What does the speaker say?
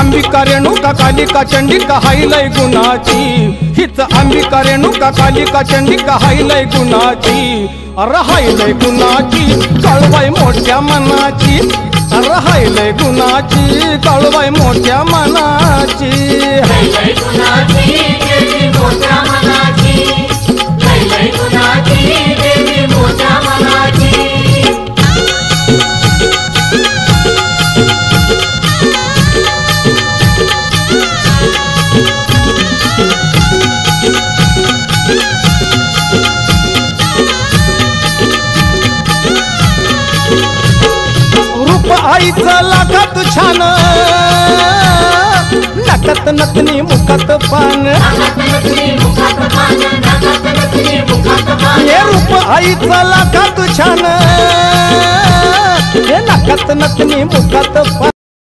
अंबिका रेणुका कालिका चंडिका हायलय गुणाची, हीच अंबिका रेणुका कालिका चंडिका हायलय गुणाची, अरे हायलय गुणाची काळूबाई मोठ्या मनाची, अरे हायलय गुणाची काळूबाई मोठ्या मनाची। हायलय गुणाची देवी मोठ्या मनाची, हायलय गुणाची देवी मोठ्या मनाची। आईचं लाखात छान, नाकात नथनी मुखात पान, हे रूप आईचं लाखात छान, हे नाकात नथनी मुखात पान।